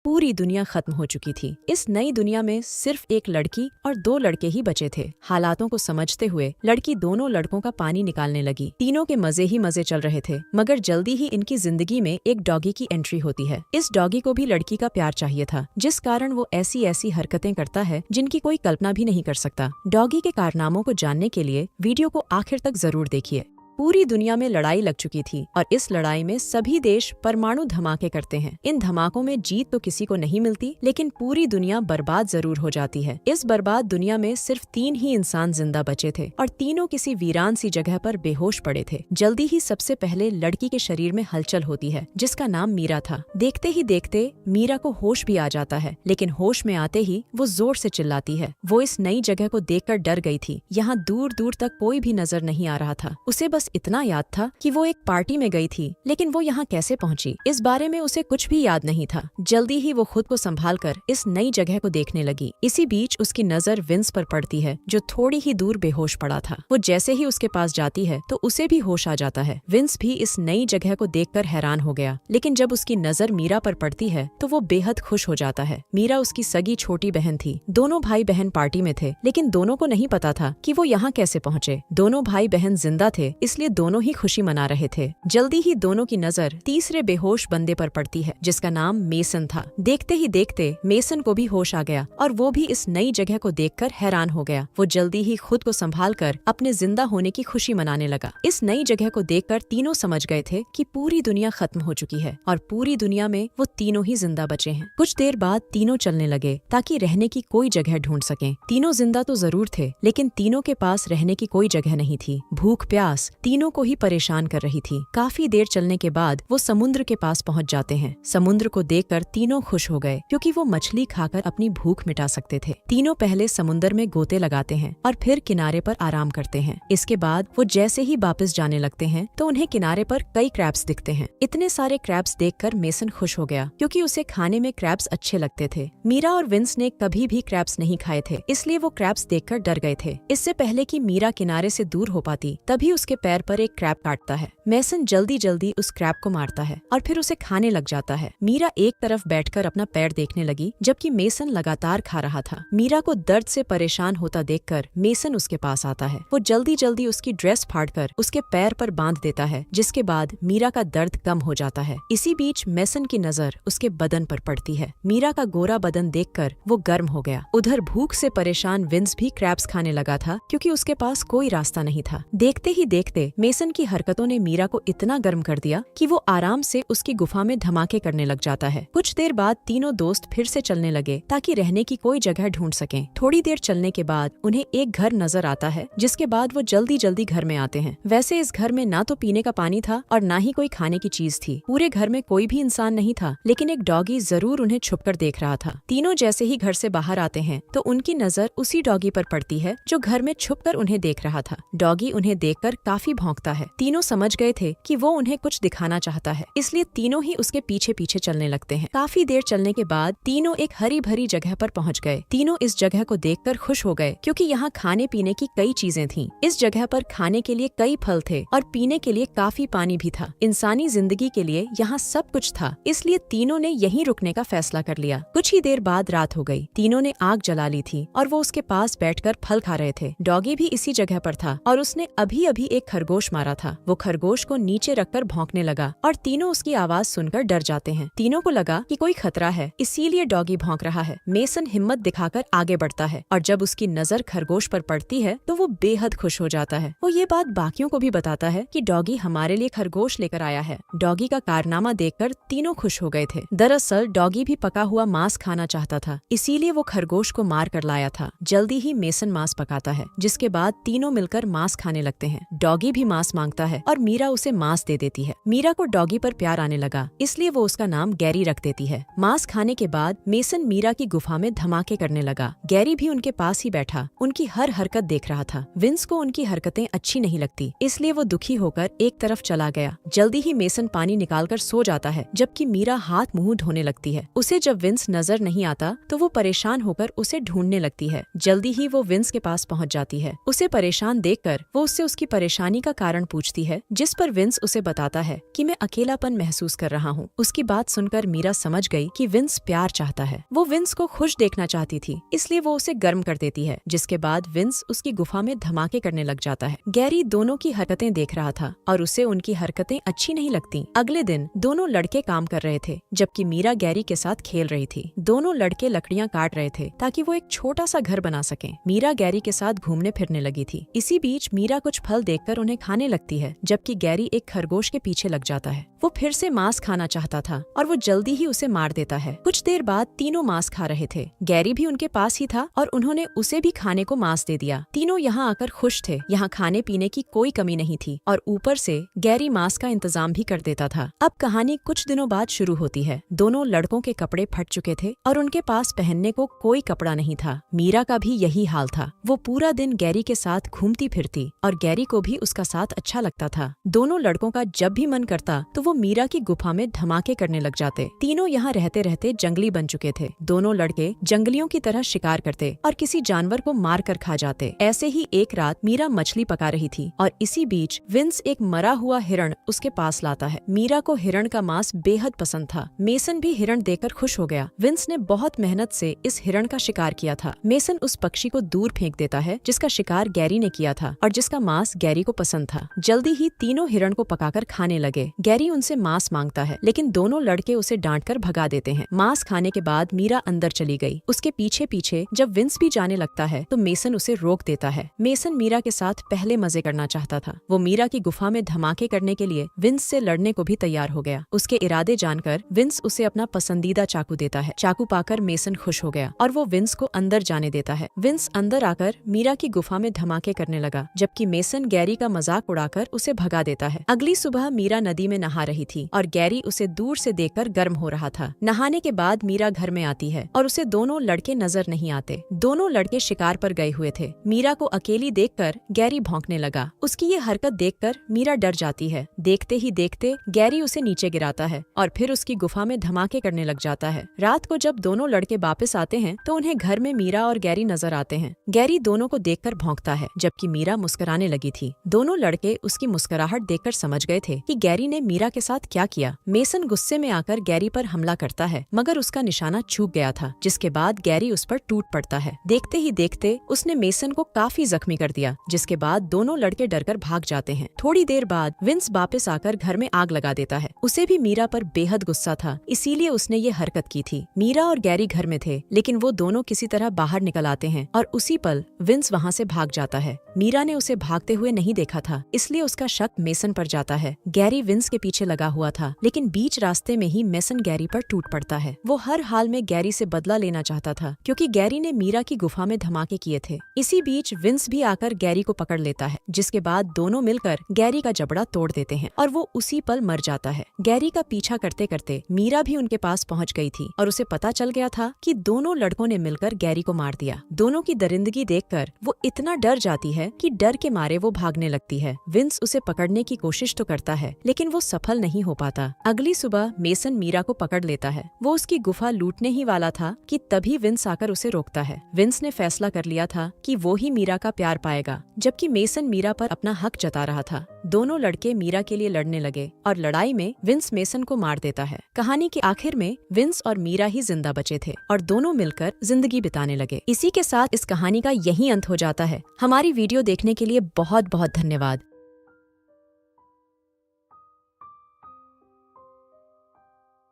पूरी दुनिया खत्म हो चुकी थी। इस नई दुनिया में सिर्फ एक लड़की और दो लड़के ही बचे थे। हालातों को समझते हुए लड़की दोनों लड़कों का पानी निकालने लगी। तीनों के मजे ही मजे चल रहे थे, मगर जल्दी ही इनकी जिंदगी में एक डॉगी की एंट्री होती है। इस डॉगी को भी लड़की का प्यार चाहिए था, जिस कारण वो ऐसी ऐसी हरकतें करता है जिनकी कोई कल्पना भी नहीं कर सकता। डॉगी के कारनामों को जानने के लिए वीडियो को आखिर तक जरूर देखिए। पूरी दुनिया में लड़ाई लग चुकी थी और इस लड़ाई में सभी देश परमाणु धमाके करते हैं। इन धमाकों में जीत तो किसी को नहीं मिलती, लेकिन पूरी दुनिया बर्बाद जरूर हो जाती है। इस बर्बाद दुनिया में सिर्फ 3 ही इंसान जिंदा बचे थे और तीनों किसी वीरान सी जगह पर बेहोश पड़े थे। जल्दी ही सबसे पहले लड़की के शरीर में हलचल होती है, जिसका नाम मीरा था। देखते ही देखते मीरा को होश भी आ जाता है, लेकिन होश में आते ही वो जोर से चिल्लाती है। वो इस नई जगह को देखकर डर गई थी। यहाँ दूर दूर तक कोई भी नजर नहीं आ रहा था। उसे बस इतना याद था कि वो एक पार्टी में गई थी, लेकिन वो यहाँ कैसे पहुंची, इस बारे में उसे कुछ भी याद नहीं था। जल्दी ही वो खुद को संभालकर इस नई जगह को देखने लगी। इसी बीच उसकी नजर विंस पर पड़ती है, जो थोड़ी ही दूर बेहोश पड़ा था। वो जैसे ही उसके पास जाती है तो उसे भी होश आ जाता है। विंस भी इस नई जगह को देखकर हैरान हो गया, लेकिन जब उसकी नजर मीरा पर पड़ती है तो वो बेहद खुश हो जाता है। मीरा उसकी सगी छोटी बहन थी। दोनों भाई बहन पार्टी में थे, लेकिन दोनों को नहीं पता था कि वो यहाँ कैसे पहुँचे। दोनों भाई बहन जिंदा थे, इसलिए दोनों ही खुशी मना रहे थे। जल्दी ही दोनों की नजर तीसरे बेहोश बंदे पर पड़ती है, जिसका नाम मेसन था। देखते ही देखते मेसन को भी होश आ गया और वो भी इस नई जगह को देखकर हैरान हो गया। वो जल्दी ही खुद को संभालकर अपने जिंदा होने की खुशी मनाने लगा। इस नई जगह को देखकर तीनों समझ गए थे कि पूरी दुनिया खत्म हो चुकी है और पूरी दुनिया में वो तीनों ही जिंदा बचे हैं। कुछ देर बाद तीनों चलने लगे ताकि रहने की कोई जगह ढूंढ सकें। तीनों जिंदा तो जरूर थे, लेकिन तीनों के पास रहने की कोई जगह नहीं थी। भूख प्यास तीनों को ही परेशान कर रही थी। काफी देर चलने के बाद वो समुद्र के पास पहुंच जाते हैं। समुद्र को देखकर तीनों खुश हो गए, क्योंकि वो मछली खाकर अपनी भूख मिटा सकते थे। तीनों पहले समुद्र में गोते लगाते हैं और फिर किनारे पर आराम करते हैं। इसके बाद वो जैसे ही वापस जाने लगते हैं तो उन्हें किनारे पर कई क्रैब्स दिखते हैं। इतने सारे क्रैब्स देखकर मेसन खुश हो गया, क्योंकि उसे खाने में क्रैब्स अच्छे लगते थे। मीरा और विंस ने कभी भी क्रैब्स नहीं खाए थे, इसलिए वो क्रैब्स देखकर डर गए थे। इससे पहले कि मीरा किनारे से दूर हो पाती, तभी उसके पैर पर एक क्रैब काटता है। मेसन जल्दी जल्दी उस क्रैब को मारता है और फिर उसे खाने लग जाता है। मीरा एक तरफ बैठकर अपना पैर देखने लगी, जबकि मेसन लगातार खा रहा था। मीरा को दर्द से परेशान होता देखकर मेसन उसके पास आता है। वो जल्दी जल्दी उसकी ड्रेस फाड़कर उसके पैर पर बांध देता है, जिसके बाद मीरा का दर्द कम हो जाता है। इसी बीच मेसन की नजर उसके बदन पर पड़ती है। मीरा का गोरा बदन देखकर वो गर्म हो गया। उधर भूख से परेशान विंस भी क्रैब्स खाने लगा था, क्योंकि उसके पास कोई रास्ता नहीं था। देखते ही देखते मेसन की हरकतों ने मीरा को इतना गर्म कर दिया कि वो आराम से उसकी गुफा में धमाके करने लग जाता है। कुछ देर बाद तीनों दोस्त फिर से चलने लगे ताकि रहने की कोई जगह ढूंढ सकें। थोड़ी देर चलने के बाद उन्हें एक घर नजर आता है, जिसके बाद वो जल्दी जल्दी घर में आते हैं। वैसे इस घर में ना तो पीने का पानी था और ना ही कोई खाने की चीज थी। पूरे घर में कोई भी इंसान नहीं था, लेकिन एक डॉगी जरूर उन्हें छुपकर देख रहा था। तीनों जैसे ही घर से बाहर आते हैं तो उनकी नजर उसी डॉगी पर पड़ती है, जो घर में छुपकर उन्हें देख रहा था। डॉगी उन्हें देखकर काफी भौंकता है। तीनों समझ गए थे कि वो उन्हें कुछ दिखाना चाहता है, इसलिए तीनों ही उसके पीछे पीछे चलने लगते हैं। काफी देर चलने के बाद तीनों एक हरी भरी जगह पर पहुंच गए। तीनों इस जगह को देखकर खुश हो गए, क्योंकि यहाँ खाने पीने की कई चीजें थीं। इस जगह पर खाने के लिए कई फल थे और पीने के लिए काफी पानी भी था। इंसानी जिंदगी के लिए यहाँ सब कुछ था, इसलिए तीनों ने यहीं रुकने का फैसला कर लिया। कुछ ही देर बाद रात हो गई। तीनों ने आग जला ली थी और वो उसके पास बैठकर फल खा रहे थे। डॉगी भी इसी जगह पर था और उसने अभी अभी एक खरगोश मारा था। वो खरगोश को नीचे रखकर भौंकने लगा और तीनों उसकी आवाज सुनकर डर जाते हैं। तीनों को लगा कि कोई खतरा है, इसीलिए डॉगी भौंक रहा है। मेसन हिम्मत दिखाकर आगे बढ़ता है और जब उसकी नजर खरगोश पर पड़ती है तो वो बेहद खुश हो जाता है। वो ये बात बाकियों को भी बताता है कि डॉगी हमारे लिए खरगोश लेकर आया है। डॉगी का कारनामा देखकर तीनों खुश हो गए थे। दरअसल डॉगी भी पका हुआ मांस खाना चाहता था, इसीलिए वो खरगोश को मार कर लाया था। जल्दी ही मेसन मांस पकाता है, जिसके बाद तीनों मिलकर मांस खाने लगते हैं। डॉगी भी मांस मांगता है और मीरा उसे मांस दे देती है। मीरा को डॉगी पर प्यार आने लगा, इसलिए वो उसका नाम गैरी रख देती है। मांस खाने के बाद मेसन मीरा की गुफा में धमाके करने लगा। गैरी भी उनके पास ही बैठा उनकी हर हरकत देख रहा था। विंस को उनकी हरकतें अच्छी नहीं लगती, इसलिए वो दुखी होकर एक तरफ चला गया। जल्दी ही मेसन पानी निकालकर सो जाता है, जबकि मीरा हाथ मुंह धोने लगती है। उसे जब विंस नजर नहीं आता तो वो परेशान होकर उसे ढूंढने लगती है। जल्दी ही वो विंस के पास पहुंच जाती है। उसे परेशान देखकर वो उससे उसकी परेशानी कहानी का कारण पूछती है, जिस पर विंस उसे बताता है कि मैं अकेलापन महसूस कर रहा हूँ। उसकी बात सुनकर मीरा समझ गई कि विंस प्यार चाहता है। वो विंस को खुश देखना चाहती थी, इसलिए वो उसे गर्म कर देती है, जिसके बाद विंस उसकी गुफा में धमाके करने लग जाता है। गैरी दोनों की हरकतें देख रहा था और उसे उनकी हरकतें अच्छी नहीं लगती। अगले दिन दोनों लड़के काम कर रहे थे, जबकि मीरा गैरी के साथ खेल रही थी। दोनों लड़के लकड़ियाँ काट रहे थे ताकि वो एक छोटा सा घर बना सकें। मीरा गैरी के साथ घूमने फिरने लगी थी। इसी बीच मीरा कुछ फल देखकर उन्हें खाने लगती है, जबकि गैरी एक खरगोश के पीछे लग जाता है। वो फिर से मांस खाना चाहता था और वो जल्दी ही उसे मार देता है। कुछ देर बाद तीनों मांस खा रहे थे। गैरी भी उनके पास ही था और उन्होंने उसे भी खाने को मांस दे दिया। तीनों यहाँ आकर खुश थे। यहाँ खाने पीने की कोई कमी नहीं थी और ऊपर से गैरी मांस का इंतजाम भी कर देता था। अब कहानी कुछ दिनों बाद शुरू होती है। दोनों लड़कों के कपड़े फट चुके थे और उनके पास पहनने को कोई कपड़ा नहीं था। मीरा का भी यही हाल था। वो पूरा दिन गैरी के साथ घूमती फिरती और गैरी को भी उसका साथ अच्छा लगता था। दोनों लड़कों का जब भी मन करता तो वो मीरा की गुफा में धमाके करने लग जाते। तीनों यहाँ रहते रहते जंगली बन चुके थे। दोनों लड़के जंगलियों की तरह शिकार करते और किसी जानवर को मार कर खा जाते। ऐसे ही एक रात मीरा मछली पका रही थी और इसी बीच विंस एक मरा हुआ हिरण उसके पास लाता है। मीरा को हिरण का मांस बेहद पसंद था। मेसन भी हिरण देखकर खुश हो गया। विंस ने बहुत मेहनत से इस हिरण का शिकार किया था। मेसन उस पक्षी को दूर फेंक देता है जिसका शिकार गैरी ने किया था और जिसका मांस गैरी को पसंद था। जल्दी ही तीनों हिरण को पकाकर खाने लगे। गैरी उनसे मांस मांगता है, लेकिन दोनों लड़के उसे डांटकर भगा देते हैं। मांस खाने के बाद मीरा अंदर चली गई। उसके पीछे पीछे जब विंस भी जाने लगता है तो मेसन उसे रोक देता है। मेसन मीरा के साथ पहले मजे करना चाहता था। वो मीरा की गुफा में धमाके करने के लिए विंस से लड़ने को भी तैयार हो गया। उसके इरादे जानकर विंस उसे अपना पसंदीदा चाकू देता है। चाकू पाकर मेसन खुश हो गया और वो विंस को अंदर जाने देता है। विंस अंदर आकर मीरा की गुफा में धमाके करने लगा, जबकि मेसन गैरी का मजाक उड़ाकर उसे भगा देता है। अगली सुबह मीरा नदी में नहा रही थी और गैरी उसे दूर से देखकर गर्म हो रहा था। नहाने के बाद मीरा घर में आती है और उसे दोनों लड़के नजर नहीं आते। दोनों लड़के शिकार पर गए हुए थे। मीरा को अकेली देखकर गैरी भौंकने लगा। उसकी ये हरकत देखकर मीरा डर जाती है। देखते ही देखते गैरी उसे नीचे गिराता है और फिर उसकी गुफा में धमाके करने लग जाता है। रात को जब दोनों लड़के वापस आते हैं तो उन्हें घर में मीरा और गैरी नजर आते हैं। गैरी दोनों को देखकर भौंकता है, जबकि मीरा मुस्कुराने लगी थी। दोनों लड़के उसकी मुस्कुराहट देखकर समझ गए थे कि गैरी ने मीरा के साथ क्या किया। मेसन गुस्से में आकर गैरी पर हमला करता है, मगर उसका निशाना चूक गया था, जिसके बाद गैरी उस पर टूट पड़ता है। देखते ही देखते उसने मेसन को काफी जख्मी कर दिया, जिसके बाद दोनों लड़के डरकर भाग जाते हैं। थोड़ी देर बाद विंस वापस आकर घर में आग लगा देता है। उसे भी मीरा पर बेहद गुस्सा था, इसीलिए उसने ये हरकत की थी। मीरा और गैरी घर में थे, लेकिन वो दोनों किसी तरह बाहर निकल आते हैं और उसी पल विंस वहाँ से भाग जाता है। मीरा ने उसे भागते हुए नहीं देखा था, इसलिए उसका शक मेसन पर जाता है। गैरी विंस के पीछे लगा हुआ था, लेकिन बीच रास्ते में ही मेसन गैरी पर टूट पड़ता है। वो हर हाल में गैरी से बदला लेना चाहता था, क्योंकि गैरी ने मीरा की गुफा में धमाके किए थे। इसी बीच विंस भी आकर गैरी को पकड़ लेता है, जिसके बाद दोनों मिलकर गैरी का जबड़ा तोड़ देते हैं और वो उसी पल मर जाता है। गैरी का पीछा करते करते मीरा भी उनके पास पहुंच गई थी और उसे पता चल गया था कि दोनों लड़कों ने मिलकर गैरी को मार दिया। दोनों की दरिंदगी देखकर वो इतना डर जाती है कि डर के मारे वो भागने लगती है। विंस उसे पकड़ने की कोशिश तो करता है, लेकिन वो सफल नहीं हो पाता। अगली सुबह मेसन मीरा को पकड़ लेता है। वो उसकी गुफा लूटने ही वाला था कि तभी विंस आकर उसे रोकता है। विंस ने फैसला कर लिया था कि वो ही मीरा का प्यार पाएगा, जबकि मेसन मीरा पर अपना हक जता रहा था। दोनों लड़के मीरा के लिए लड़ने लगे और लड़ाई में विंस मेसन को मार देता है। कहानी के आखिर में विंस और मीरा ही जिंदा बचे थे और दोनों मिलकर जिंदगी बिताने लगे। इसी के साथ इस कहानी का यही अंत हो जाता है। हमारी वीडियो देखने के लिए बहुत बहुत धन्यवाद।